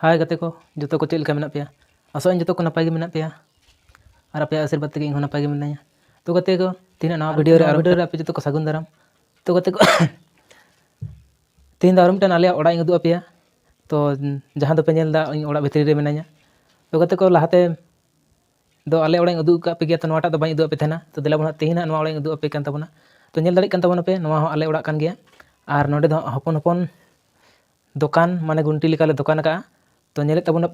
हाय गते को जो को चेक लेका मेना पेया आसों जो को नपाय गे मेना पेया और आपे आशीर्वाद तेगे इन नपाय गे मिनाया। तो गते को तीन नवा वीडियो रे आपे जो को सागुन दाराम। तो गते को तीन दार मिटन आले ओड़ा इन उदु पेया। तो जहां दो पे नेल दा इन ओड़ा भितरी रे मिनाया। तो गते को लाहाते दो आले ओड़ा इन उदु का पे गया। तो नवाटा दो बाई उदु पे थेना। तो देला बना तीन नवा ओड़ा इन उदु पे कान तबना। तो नेल दाड़ी कान तबना पे नवा हो आले ओड़ा कान गया। और नोडे दो हपन हपन दुकान माने गुंटी लेकाले दुकान का। तो नेले तबना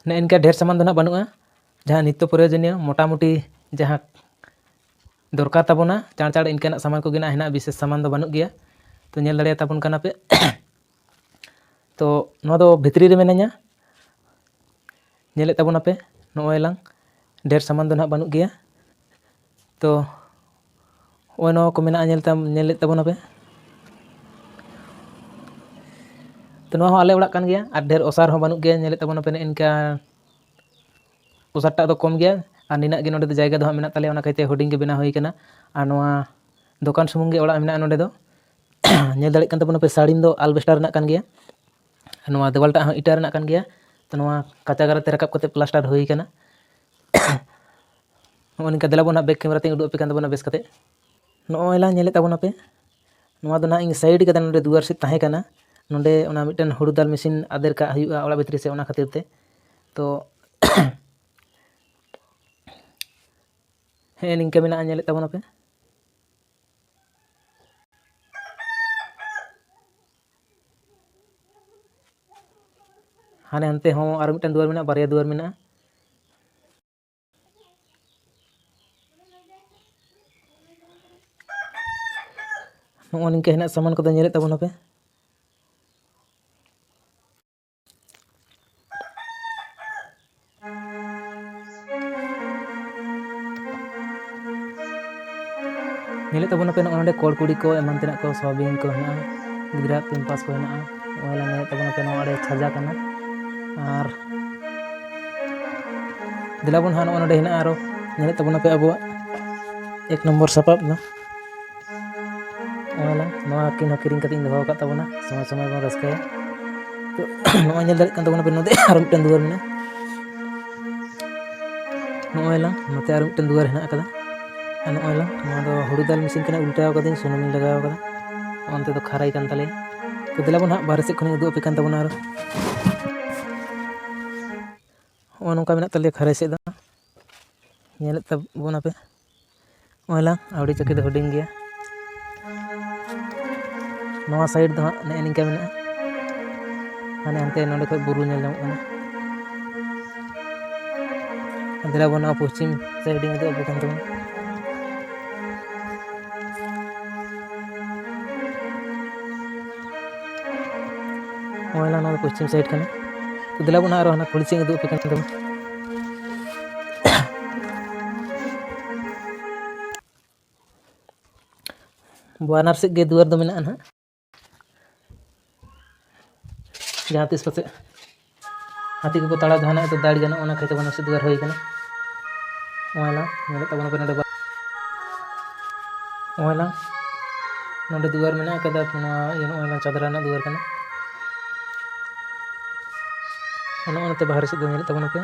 ने इनका ढेर सामान दो ना बनुआ जहाँ नित्य प्रयोजनीय मोटामुटी जहाँ दरकार तबना चाड़ चाड़ इनका सामान को गिना हेना विशेष सामान दो बनुक गया। तो नेल दाड़े तबन काना पे तो नो दो भितरी रे मेनाया नेले तबना पे नोय लांग ढेर सामान दो ना बनुक गया। तो ओय नो को मेना नेले तबना पे तो नो आले ओड़ा कान गया। और ढेर ओसार हो बनुक गया नेले तबना पे इनका ओसारटा दो कम गया। और निना गे नोडे दो जायगा दो मेना ताले ओना कहते हुडिंग गे बेना हुई कना। और नोआ दुकान सुमुंग गे ओड़ा मेना नोडे दो नेल दाड़े कान तबना पे साड़ीम दो आलबेस्टार रना कान गया। नोआ देवालटा हो इटा रना कान गया। तो नोआ काचा गाराते रकाब कते प्लास्टार हुई कना। ओनिका देला बोना बैक कैमरा ते उडु पे कान तबना बेस कते नोय ला नेले तबना पे नोआ दो ना इन साइड कते नोडे दुआर से ताहे कना। नोडे ओना मिटन हुड़ु दाल मेसिन आदेर का हुआ ओड़ा भितरी से ओना खातिर ते। तो हे निंका मेना नेले तबना पे हाने हनते हो और मिटन दुआर मेना बारिया दुआर मेना। नो निंका हेना सामान को दो नेले तबना पे नेले तबना पे नोडे कोड़कुड़ी को एमान तेना को सोबिंग को हेना गिदरा पेम्पास को हेना ओला नेले तबना पे नोडे छाजा कना। और दिलाबन हान नोडे हेना आरो नेले तबना पे अबो एक नंबर सपाब ना ओला नोआ किन किरिंग कते इन दो का तबना समय समय बन रस्काया। तो नोआ नेल दाड़े कान तबना पे नोदे आरो मिटन दुआर मेना नोएला नोते आरो मिटन दुआर हेना कदा। नोएला नोआ दो हुड़ु दाल मेसिन कना उल्टाव कदिन सुनुम लगाव कदा ओनते दो खाराई कान ताले। तो दिलाबन हा बाहर से खनि उदु पे कान तबना आरो ओ नोका मेना ताले खाराई से दा नेले तबना पे ओला आवड़ी चके दो हुडिंग गया। नोआ साइड दो ने निंका मेना हाने हनते नोडे खय बुरु नेल नामो कना। दिलाबन पश्चिम साइड उदु पे कान तबना ओला नोआ पश्चिम साइड कना। तो दिलाबन आरो हना खुलसिंग उदु पे कान तबना बानर से गे दुआर दो मेना ना जहाँ तीस पासे हाथी को ताड़ा जहाना तो दाड़ी गाना ओना कहते बना से दुआर होई कना। ओला नेले तबना पे नोडे ओला नोडे दुआर मेना कदा नोआ यनो ओला चादराना दुआर कना। ओना ओनते बाहर से दो नेले तबना पे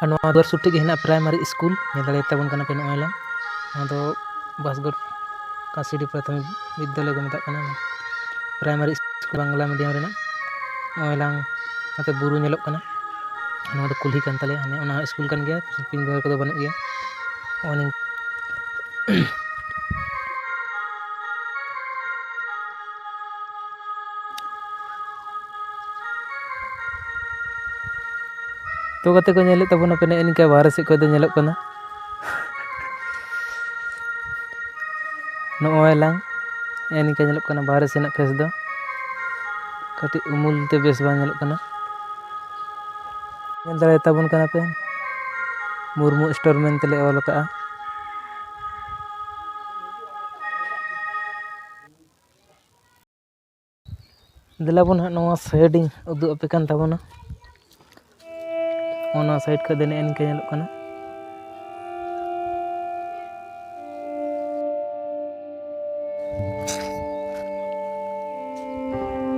और नोआ दुआर सुट्टी गे हेना प्राइमरी स्कूल नेल दाड़े तबन कना पे ओला ना दो बासगढ़ कासिडी प्राथमिक विद्यालय को मेता कना प्राइमरी स्कूल बांग्ला मीडियम रेना। ओला नाते बुरु नेलोक कना नोआ दो कुल्ही कान ताले हाने ओना स्कूल कान गया पिन घर को दो बनु गया ओनी। तो गते को नेले तबना पे इनका बाहर से को दो नेलोक कना नोय लांग इनका नेलोक कना बाहर से ना फेस दो कटी उमुल ते बेस बा नेलोक कना। नेल दाड़े तबन कना पे मुर्मू स्टोर मेन तेले ओल का। दिलाबन हा नोआ साइडिंग उदु पे कान तबना ओना साइड का देने इनका नेलोक कना।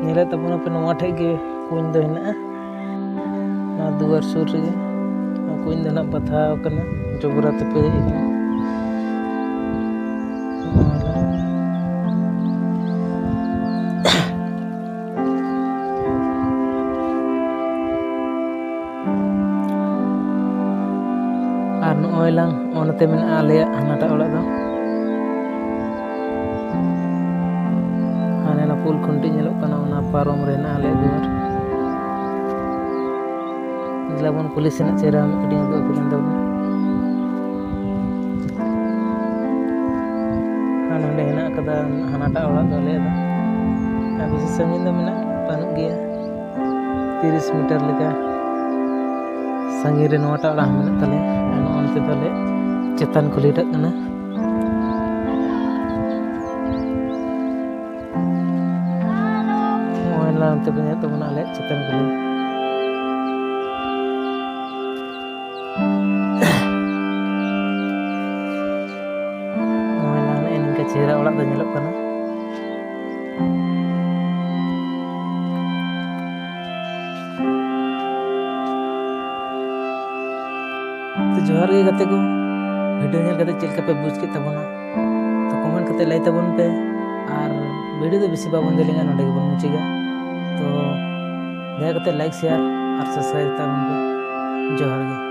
Nyelek tabona pe noa thek ge kuny do hena na duar sur rege na kuny do na bathaw kana jobra te pe ar noy lang onate mena ale hanata ola do hane na pul khunti nyelok kana ona parom re na ale duar labon pulis na chera kadi do pilan do hane hena kada hanata ola do le do habis sangin do mena panuk gea 30 meter leka sangir re noa ta ola mena tale onte tale cetan kulidak kana onte punya temen ale cetan kuli oilan ini ka chera ola do nyelok kana तो जोहार गे गाते को video nail कते चेल पे बुझ के तबना तो कमेंट कते लाई तबन पे और वीडियो तो बेसी बाबन देलेंगा नोडे के बन मुचेगा तो दया कते लाइक शेयर और सब्सक्राइब तबन पे जोहार गे।